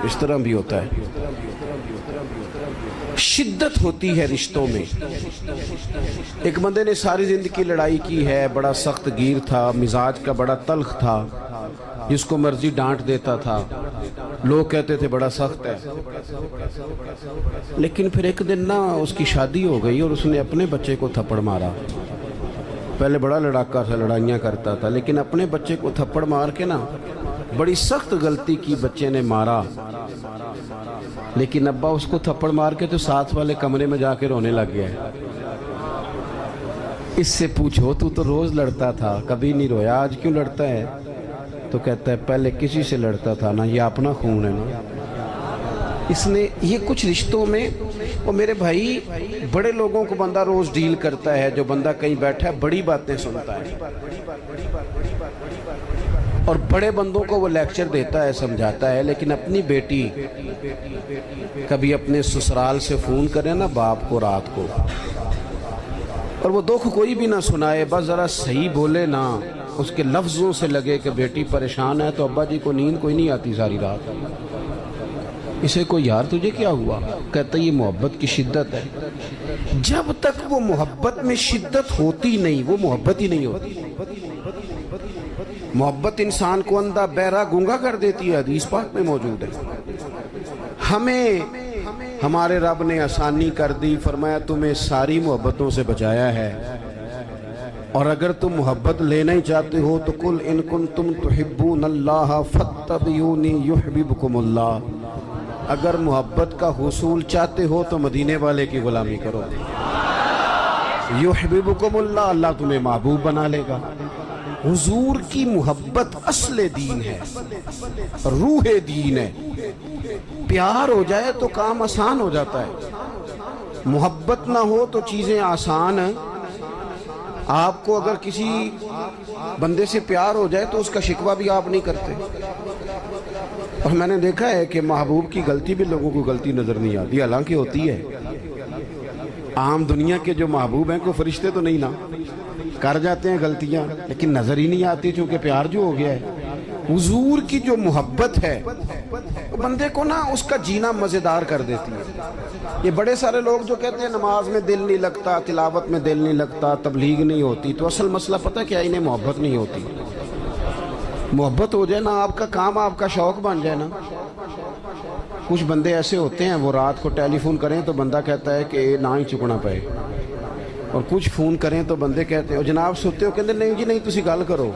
اس طرح بھی ہوتا ہے۔ شدت ہوتی ہے رشتوں میں۔ ایک بندے نے ساری زندگی لڑائی کی ہے، بڑا سخت گیر تھا، مزاج کا بڑا تلخ تھا، جس کو مرضی ڈانٹ دیتا تھا، لوگ کہتے تھے بڑا سخت ہے۔ لیکن پھر ایک دن نا اس کی شادی ہو گئی اور اس نے اپنے بچے کو تھپڑ مارا۔ پہلے بڑا لڑاکا تھا، لڑائیاں کرتا تھا، لیکن اپنے بچے کو تھپڑ مار کے نا بڑی سخت غلطی کی، بچے نے مارا، لیکن ابا اس کو تھپڑ مار کے تو ساتھ والے کمرے میں جا کے رونے لگ گیا ہے۔ اس سے پوچھو تو روز لڑتا تھا، کبھی نہیں رویا، آج کیوں لڑتا ہے؟ تو کہتا ہے پہلے کسی سے لڑتا تھا نا، یہ اپنا خون ہے نا۔ اس نے یہ کچھ رشتوں میں، اور میرے بھائی بڑے لوگوں کو بندہ روز ڈیل کرتا ہے، جو بندہ کہیں بیٹھا ہے بڑی باتیں سنتا ہے، اور بڑے بندوں کو وہ لیکچر دیتا ہے، سمجھاتا ہے، لیکن اپنی بیٹی کبھی اپنے سسرال سے فون کرے نا باپ کو رات کو، اور وہ دکھ کوئی بھی نہ سنائے، بس ذرا صحیح بولے نا، اس کے لفظوں سے لگے کہ بیٹی پریشان ہے، تو ابا جی کو نیند کوئی نہیں آتی ساری رات۔ اسے کو یار تجھے کیا ہوا؟ کہتا یہ محبت کی شدت ہے۔ جب تک وہ محبت میں شدت ہوتی نہیں، وہ محبت ہی نہیں ہوتی۔ محبت انسان کو اندھا بہرا گونگا کر دیتی ہے، حدیث پاک میں موجود ہے۔ ہمیں ہمارے رب نے آسانی کر دی، فرمایا تمہیں ساری محبتوں سے بچایا ہے، اور اگر تم محبت لینا ہی چاہتے ہو تو قل ان کنتم تحبون اللہ فاتبعونی یحببکم اللہ، اگر محبت کا حصول چاہتے ہو تو مدینے والے کی غلامی کرو، یحببکم اللہ، اللہ تمہیں محبوب بنا لے گا۔ حضور کی محبت اصل دین ہے، روح دین ہے۔ پیار ہو جائے تو کام آسان ہو جاتا ہے، محبت نہ ہو تو چیزیں آسان ہیں۔ آپ کو اگر کسی بندے سے پیار ہو جائے تو اس کا شکوہ بھی آپ نہیں کرتے، اور میں نے دیکھا ہے کہ محبوب کی غلطی بھی لوگوں کو غلطی نظر نہیں آتی، حالانکہ ہوتی ہے۔ عام دنیا کے جو محبوب ہیں، کوئی فرشتے تو نہیں نا، کر جاتے ہیں غلطیاں، لیکن نظر ہی نہیں آتی، چونکہ پیار جو ہو گیا ہے۔ حضور کی جو محبت ہے وہ بندے کو نا اس کا جینا مزیدار کر دیتی ہے۔ یہ بڑے سارے لوگ جو کہتے ہیں نماز میں دل نہیں لگتا، تلاوت میں دل نہیں لگتا، تبلیغ نہیں ہوتی، تو اصل مسئلہ پتہ کیا، انہیں محبت نہیں ہوتی۔ محبت ہو جائے نا، آپ کا کام آپ کا شوق بن جائے نا۔ کچھ بندے ایسے ہوتے ہیں وہ رات کو ٹیلی فون کریں تو بندہ کہتا ہے کہ نہ ہی چکنا پائے، اور کچھ فون کریں تو بندے کہتے ہیں جناب سوتے ہو، کہتے نہیں جی نہیں تسی گل کرو۔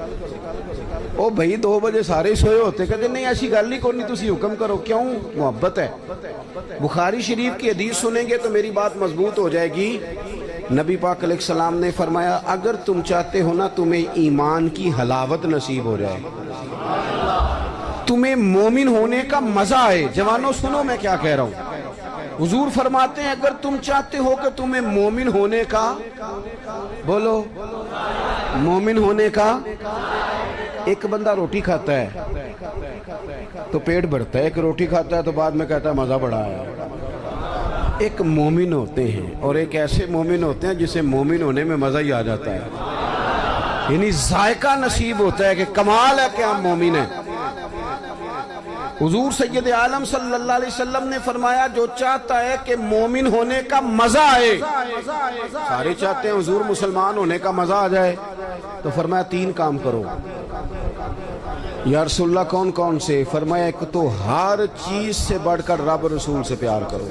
او بھائی 2 بجے سارے سوئے ہوتے، کہتے نہیں ایسی گل ہی کوئی نہیں، تسی حکم کرو۔ کیوں؟ محبت ہے۔ بخاری شریف کی حدیث سنیں گے تو میری بات مضبوط ہو جائے گی۔ نبی پاک علیہ السلام نے فرمایا اگر تم چاہتے ہو نا تمہیں ایمان کی حلاوت نصیب ہو جائے، تمہیں مومن ہونے کا مزہ آئے، جوانوں سنو میں کیا کہہ رہا ہوں، حضور فرماتے ہیں اگر تم چاہتے ہو کہ تمہیں مومن ہونے کا، بولو مومن ہونے کا، ایک بندہ روٹی کھاتا ہے تو پیٹ بھرتا ہے، ایک روٹی کھاتا ہے تو بعد میں کہتا ہے مزہ بڑا آیا۔ ایک مومن ہوتے ہیں اور ایک ایسے مومن ہوتے ہیں جسے مومن ہونے میں مزہ ہی آ جاتا ہے، یعنی ذائقہ نصیب ہوتا ہے کہ کمال ہے کہ ہم مومن ہیں۔ حضور سید عالم صلی اللہ علیہ وسلم نے فرمایا جو چاہتا ہے کہ مومن ہونے کا مزہ آئے، سارے چاہتے ہیں حضور مسلمان ہونے کا مزہ آ جائے، تو فرمایا 3 کام کرو۔ یا رسول اللہ کون کون سے؟ فرمایا ایک تو ہر چیز سے بڑھ کر رب رسول سے پیار کرو۔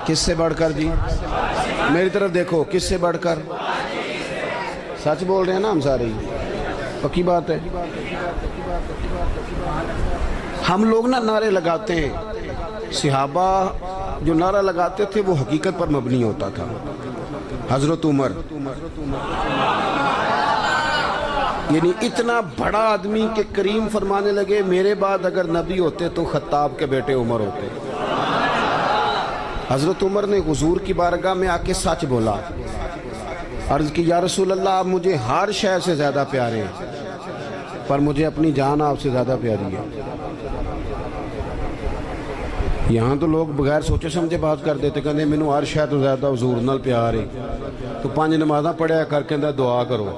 کس سے بڑھ کر جی؟ میری طرف دیکھو، کس سے بڑھ کر؟ سچ بول رہے ہیں نا ہم سارے، پکی بات ہے۔ ہم لوگ نا نعرے لگاتے ہیں، صحابہ جو نعرہ لگاتے تھے وہ حقیقت پر مبنی ہوتا تھا۔ حضرت عمر یعنی اتنا بڑا آدمی کہ کریم فرمانے لگے میرے بعد اگر نبی ہوتے تو خطاب کے بیٹے عمر ہوتے۔ حضرت عمر نے حضور کی بارگاہ میں آ کے سچ بولا، عرض کی یا رسول اللہ آپ مجھے ہر شے سے زیادہ پیارے ہیں، پر مجھے اپنی جان آپ سے زیادہ پیاری ہے۔ یہاں تو لوگ بغیر سوچے سمجھے بات کر دیتے، کہتے مینوں ہر شے تو زیادہ حضور نال پیار ہے، تو 5 نمازاں پڑھیا کر کے دعا کرو،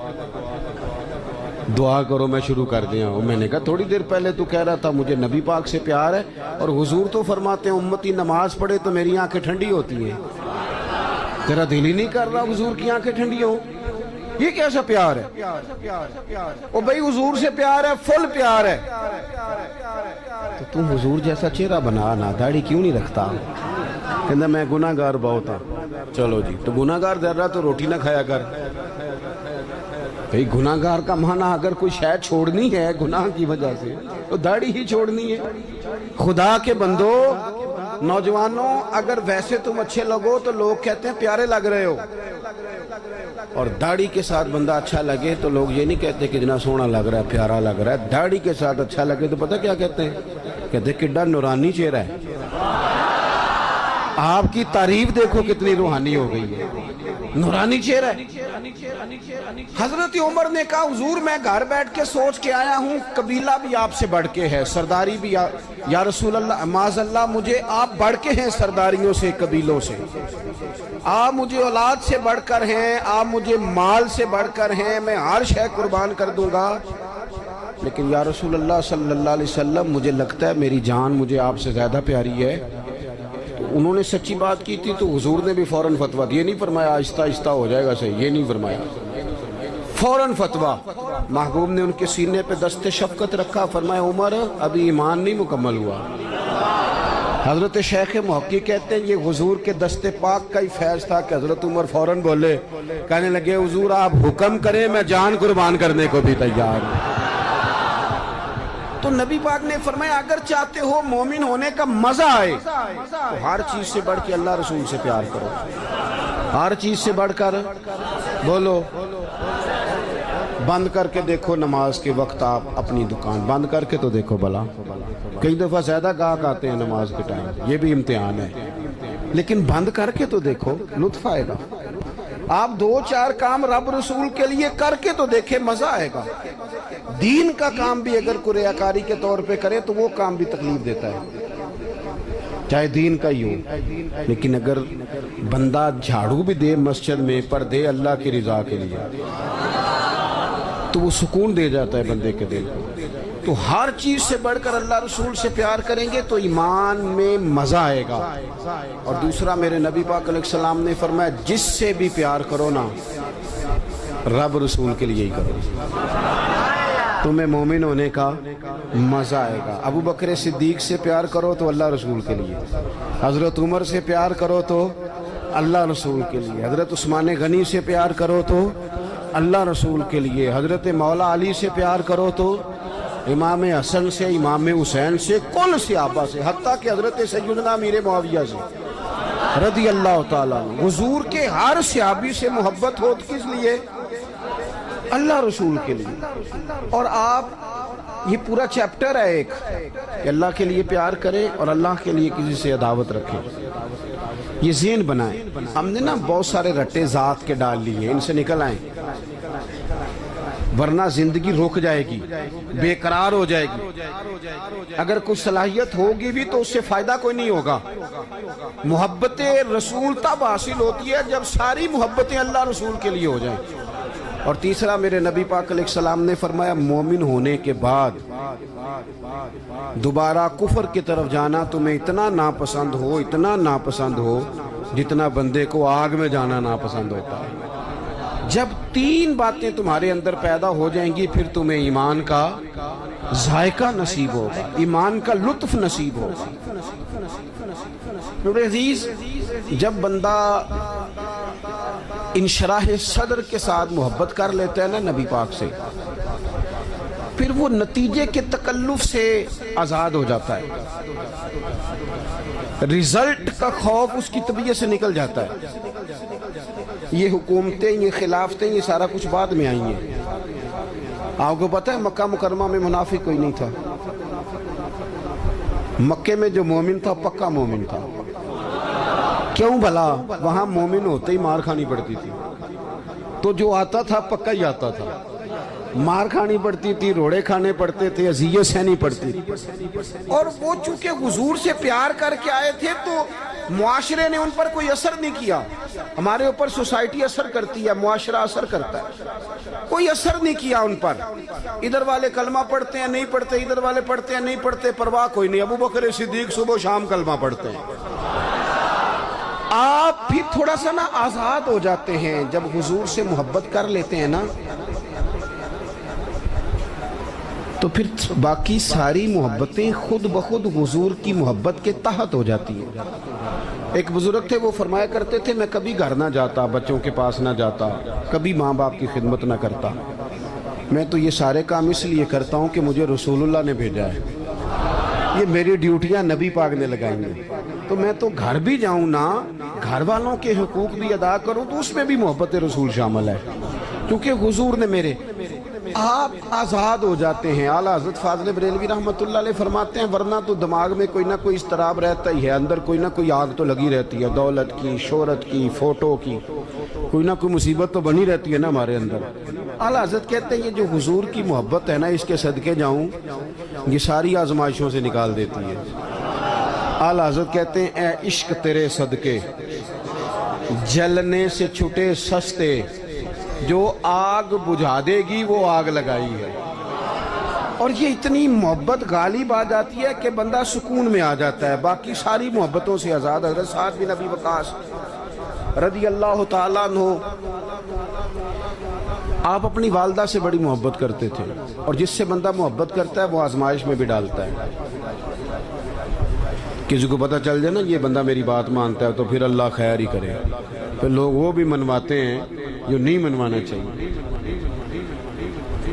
دعا کرو میں شروع کر دیا ہوں۔ میں نے کہا تھوڑی دیر پہلے تو کہہ رہا تھا مجھے نبی پاک سے پیار ہے، اور حضور تو فرماتے ہیں امتی نماز پڑھے تو میری آنکھیں ٹھنڈی ہوتی ہیں، تیرا دل ہی نہیں کر رہا حضور کی آنکھیں ٹھنڈی ہوں، یہ کیسا پیار ہے؟ او بھائی حضور سے پیار ہے، فل پیار ہے، تو تم حضور جیسا چہرہ بنا نا، داڑھی کیوں نہیں رکھتا؟ کہنا میں گناہ گار بہت ہوں. چلو جی تو گناہ گار در رہا تو روٹی نہ کھایا کر. گناہ گار کا معنی اگر کوئی شے چھوڑنی ہے گناہ کی وجہ سے تو داڑھی ہی چھوڑنی ہے. خدا کے بندو نوجوانوں اگر ویسے تم اچھے لگو تو لوگ کہتے ہیں پیارے لگ رہے ہو, اور داڑھی کے ساتھ بندہ اچھا لگے تو لوگ یہ نہیں کہتے کہ جنا سونا لگ رہا ہے پیارا لگ رہا ہے. داڑھی کے ساتھ اچھا لگے تو پتہ کیا کہتے ہیں, کہتے ہیں کڈا نورانی چہرہ ہے. آپ کی تعریف دیکھو کتنی روحانی ہو گئی ہے, نورانی چہرہ ہے. حضرت عمر نے کہا حضور میں گھر بیٹھ کے سوچ کے آیا ہوں قبیلہ بھی آپ سے بڑھ کے ہے, سرداری بھی یا رسول اللہ معاذ اللہ مجھے آپ بڑھ کے ہیں سرداریوں سے قبیلوں سے, آپ مجھے اولاد سے بڑھ کر ہیں, آپ مجھے مال سے بڑھ کر ہیں, میں ہر شے قربان کر دوں گا, لیکن یا رسول اللہ صلی اللہ علیہ وسلم مجھے لگتا ہے میری جان مجھے آپ سے زیادہ پیاری ہے. انہوں نے سچی بات کی تھی تو حضور نے بھی فوراً فتویٰ دیا, یہ نہیں فرمایا آہستہ آہستہ ہو جائے گا صحیح, یہ نہیں فرمایا, فوراً فتویٰ. محبوب نے ان کے سینے پہ دست شفقت رکھا, فرمایا عمر ابھی ایمان نہیں مکمل ہوا. حضرت شیخ محقق کہتے ہیں یہ حضور کے دست پاک کا ہی فیض تھا کہ حضرت عمر فوراً بولے, کہنے لگے حضور آپ حکم کریں میں جان قربان کرنے کو بھی تیار ہوں. تو نبی پاک نے فرمایا اگر چاہتے ہو مومن ہونے کا مزہ آئے تو ہر چیز سے بڑھ کے اللہ رسول سے پیار کرو, ہر چیز سے بڑھ کر بولو. بند کر کے دیکھو نماز کے وقت, آپ اپنی دکان بند کر کے تو دیکھو بلا, کئی دفعہ زیادہ گاہک آتے ہیں نماز کے ٹائم, یہ بھی امتحان ہے, لیکن بند کر کے تو دیکھو لطف آئے گا. آپ 2-4 کام رب رسول کے لیے کر کے تو دیکھے مزہ آئے گا. دین کا کام بھی اگر کوئی ریاکاری کے طور پہ کرے تو وہ کام بھی تکلیف دیتا ہے, چاہے دین کا ہی ہو. لیکن اگر بندہ جھاڑو بھی دے مسجد میں پر دے اللہ کی رضا کے لیے تو وہ سکون دے جاتا ہے بندے کے دل کو. تو ہر چیز سے بڑھ کر اللہ رسول سے پیار کریں گے تو ایمان میں مزہ آئے گا. اور دوسرا میرے نبی پاک علیہ السلام نے فرمایا جس سے بھی پیار کرو نا رب رسول کے لیے ہی کرو, تمہیں مومن ہونے کا مزہ آئے گا. ابو بکر صدیق سے پیار کرو تو اللہ رسول کے لیے, حضرت عمر سے پیار کرو تو اللہ رسول کے لیے, حضرت عثمان غنی سے پیار کرو تو اللہ رسول کے لیے, حضرت مولا علی سے پیار کرو تو امام حسن سے, امام حسین سے, کل صحابہ سے, حتیٰ کہ حضرت سیدنا امیر معاویہ سے رضی اللہ تعالیٰ عنہ. حضور کے ہر صحابی سے محبت ہو کس لیے, اللہ رسول کے لیے. اور آپ یہ پورا چیپٹر ہے ایک کہ اللہ کے لیے پیار کریں اور اللہ کے لیے کسی سے عداوت رکھیں, یہ ذہن بنائیں. ہم نے نا بہت سارے رٹے ذات کے ڈال لیے, ان سے نکل آئیں ورنہ زندگی رک جائے گی, بے قرار ہو جائے گی. اگر کوئی صلاحیت ہوگی بھی تو اس سے فائدہ کوئی نہیں ہوگا. محبت رسول تب حاصل ہوتی ہے جب ساری محبتیں اللہ رسول کے لیے ہو جائیں. اور تیسرا میرے نبی پاک علیہ السلام نے فرمایا مومن ہونے کے بعد دوبارہ کفر کی طرف جانا تمہیں اتنا ناپسند ہو, اتنا ناپسند ہو جتنا بندے کو آگ میں جانا ناپسند ہوتا ہے. جب 3 باتیں تمہارے اندر پیدا ہو جائیں گی پھر تمہیں ایمان کا ذائقہ نصیب ہوگا, ایمان کا لطف نصیب ہوگا. میرے عزیز جب بندہ انشراح صدر کے ساتھ محبت کر لیتا ہے نا نبی پاک سے, پھر وہ نتیجے کے تکلف سے آزاد ہو جاتا ہے, رزلٹ کا خوف اس کی طبیعت سے نکل جاتا ہے. یہ حکومتیں, یہ خلافتیں, یہ سارا کچھ بعد میں آئی ہیں. آپ کو پتہ ہے مکہ مکرمہ میں منافق کوئی نہیں تھا, مکے میں جو مومن تھا پکا مومن تھا. کیوں بھلا, وہاں مومن ہوتے ہی مار کھانی پڑتی تھی, تو جو آتا تھا پکا ہی آتا تھا. مار کھانی پڑتی تھی, روڑے کھانے پڑتے تھے, اذیت سہنی پڑتی تھی. اور وہ چونکہ حضور سے پیار کر کے آئے تھے تو معاشرے نے ان پر کوئی اثر نہیں کیا. ہمارے اوپر سوسائٹی اثر کرتی ہے, معاشرہ اثر کرتا ہے, کوئی اثر نہیں کیا ان پر. ادھر والے کلمہ پڑھتے ہیں نہیں پڑھتے, ادھر والے پڑھتے ہیں نہیں پڑھتے, پرواہ کوئی نہیں. ابو بکر صدیق صبح و شام کلمہ پڑھتے ہیں. آپ بھی تھوڑا سا نا آزاد ہو جاتے ہیں جب حضور سے محبت کر لیتے ہیں نا, تو پھر باقی ساری محبتیں خود بخود حضور کی محبت کے تحت ہو جاتی ہیں۔ ایک بزرگ تھے، وہ فرمایا کرتے تھے میں کبھی گھر نہ جاتا، بچوں کے پاس نہ جاتا، کبھی ماں باپ کی خدمت نہ کرتا، میں تو یہ سارے کام اس لیے کرتا ہوں کہ مجھے رسول اللہ نے بھیجا ہے، یہ میری ڈیوٹیاں نبی پاک نے لگائیں گے، تو میں تو گھر بھی جاؤں نا، گھر والوں کے حقوق بھی ادا کروں، تو اس میں بھی محبت رسول شامل ہے، کیونکہ حضور نے میرے آپ آزاد ہو جاتے ہیں۔ اعلیٰ حضرت فاضل بریلوی رحمۃ اللہ علیہ فرماتے ہیں ورنہ تو دماغ میں کوئی نہ کوئی اضطراب رہتا ہی ہے، اندر کوئی نہ کوئی آگ تو لگی رہتی ہے، دولت کی، شہرت کی، فوٹو کی، کوئی نہ کوئی مصیبت تو بنی رہتی ہے نا ہمارے اندر۔ اعلیٰ حضرت کہتے ہیں یہ جو حضور کی محبت ہے نا، اس کے صدقے جاؤں، یہ ساری آزمائشوں سے نکال دیتی ہے۔ اعلیٰ حضرت کہتے ہیں اے عشق تیرے صدقے جلنے سے چھٹے سستے، جو آگ بجھا دے گی وہ آگ لگائی ہے۔ اور یہ اتنی محبت غالب آ جاتی ہے کہ بندہ سکون میں آ جاتا ہے، باقی ساری محبتوں سے آزاد۔ حضرت سعد بن ابی وقاص رضی اللہ تعالیٰ عنہ، آپ اپنی والدہ سے بڑی محبت کرتے تھے، اور جس سے بندہ محبت کرتا ہے وہ آزمائش میں بھی ڈالتا ہے۔ کسی کو پتہ چل جائے نا یہ بندہ میری بات مانتا ہے تو پھر اللہ خیر ہی کرے، پھر لوگ وہ بھی منواتے ہیں جو نہیں منوانا چاہیے۔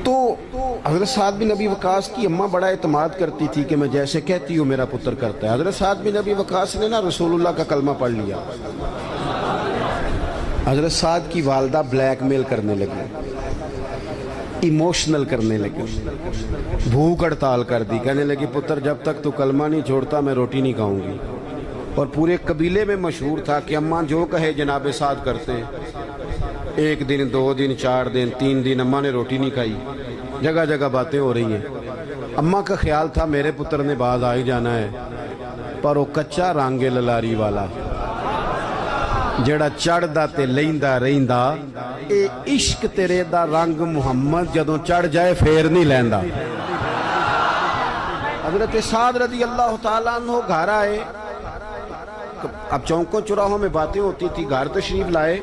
تو حضرت سعد بن ابی وقاص کی اماں بڑا اعتماد کرتی تھی کہ میں جیسے کہتی ہوں میرا پتر کرتا ہے۔ حضرت سعد بن ابی وقاص نے نا رسول اللہ کا کلمہ پڑھ لیا، حضرت سعد کی والدہ بلیک میل کرنے لگی، ایموشنل کرنے لگی، بھوک ہڑتال کر دی، کہنے لگی پتر جب تک تو کلمہ نہیں چھوڑتا میں روٹی نہیں کھاؤں گی۔ اور پورے قبیلے میں مشہور تھا کہ اماں جو کہے جناب سعد کرتے، ایک دن، 2 دن، 4 دن، 3 دن اماں نے روٹی نہیں کھائی، جگہ جگہ باتیں ہو رہی ہیں۔ اماں کا خیال تھا میرے پتر نے باز آ ہی جانا ہے، پر وہ کچا رانگے للاری والا جڑا چڑھدا تے لیندا رہندا، اے عشق تیرے دا رنگ محمد جدوں چڑھ جائے پھر نہیں لیندا۔ حضرت سعد رضی اللہ تعالیٰ عنہ گھر آئے، اب چوکوں چوراہوں میں باتیں ہوتی تھی، گھر تشریف لائے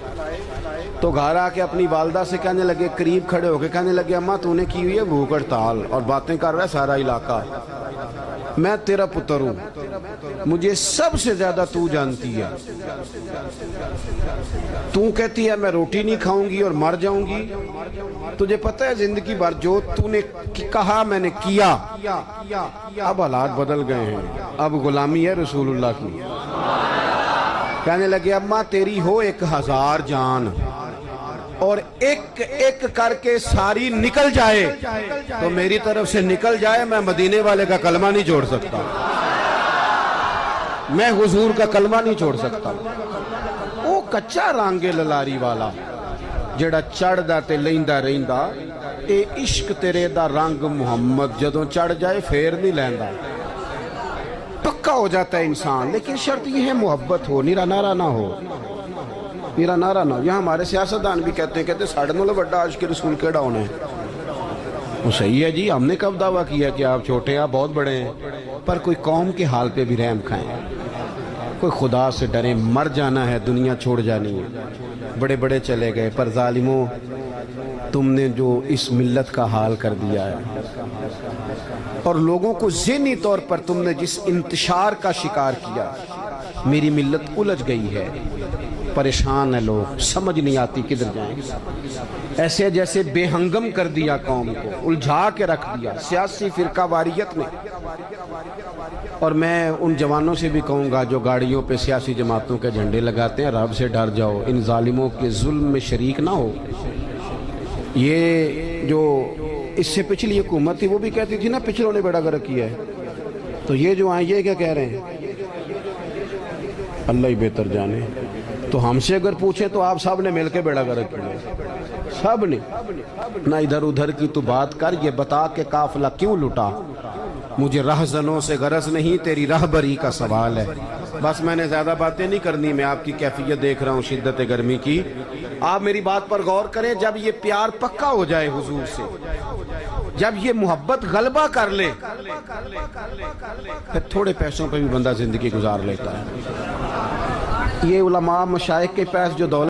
تو گھر آ کے اپنی والدہ سے کہنے لگے، قریب کھڑے ہو کے کہنے لگے اماں تو نے کی ہوئی ہے بھوک ہڑتال اور باتیں کر رہا ہے سارا علاقہ، میں تیرا پتر ہوں، مجھے سب سے زیادہ تو جانتی ہے، تو کہتی ہے میں روٹی نہیں کھاؤں گی اور مر جاؤں گی، تجھے پتہ ہے زندگی بھر جو تو نے کہا میں نے کیا۔ اب حالات بدل گئے ہیں، اب غلامی ہے رسول اللہ کی۔ کہنے لگے اماں تیری ہو 1000 جان اور ایک ایک کر کے ساری نکل جائے تو میری طرف سے نکل جائے، میں مدینے والے کا کلمہ نہیں چھوڑ سکتا، میں حضور کا کلمہ نہیں چھوڑ سکتا۔ وہ کچا رانگے للاری والا جڑا چڑھدا تے لیندا رہندا، اے عشق تیرے دا رنگ محمد جدوں چڑھ جائے پھر نہیں لیندا۔ پکا ہو جاتا ہے انسان، لیکن شرط یہ ہے محبت ہو، نیرا نارا نہ ہو، نیرا نارا نہ ہو۔ یہاں ہمارے سیاستدان بھی کہتے ہیں ساڑھے نولے بڑا عاشق رسول کیڑا ہونا ہے، وہ صحیح ہے جی، ہم نے کب دعویٰ کیا کہ آپ چھوٹے ہیں، آپ بہت بڑے ہیں، پر کوئی قوم کے حال پہ بھی رحم کھائیں، کوئی خدا سے ڈریں، مر جانا ہے، دنیا چھوڑ جانی ہے۔ بڑے بڑے چلے گئے، پر ظالموں تم نے جو اس ملت کا حال کر دیا ہے، اور لوگوں کو ذہنی طور پر تم نے جس انتشار کا شکار کیا، میری ملت الجھ گئی ہے، پریشان ہے، لوگ سمجھ نہیں آتی کدھر جائیں، ایسے جیسے بے ہنگم کر دیا، قوم کو الجھا کے رکھ دیا سیاسی فرقہ واریت نے۔ اور میں ان جوانوں سے بھی کہوں گا جو گاڑیوں پہ سیاسی جماعتوں کے جھنڈے لگاتے ہیں، رب سے ڈر جاؤ، ان ظالموں کے ظلم میں شریک نہ ہو۔ یہ جو اس سے پچھلی حکومت تھی وہ بھی کہتی تھی نا پچھلوں نے بیڑا گرک کیا ہے، تو یہ جو آئیں یہ کیا کہہ رہے ہیں، اللہ ہی بہتر جانے۔ تو ہم سے اگر پوچھیں تو آپ سب نے مل کے بیڑا گرک کیا، سب نے، نہ ادھر ادھر کی تو بات کر، یہ بتا کہ قافلہ کیوں لٹا، مجھے رہزنوں سے غرض نہیں، تیری رہبری کا سوال ہے۔ بس میں نے زیادہ باتیں نہیں کرنی، میں آپ کی کیفیت دیکھ رہا ہوں شدت گرمی کی، آپ میری بات پر غور کریں۔ جب یہ پیار پکا ہو جائے حضور سے، جب یہ محبت غلبہ کر لے، پھر تھوڑے پیسوں پہ بھی بندہ زندگی گزار لیتا ہے۔ یہ علماء مشائخ کے پاس جو دولت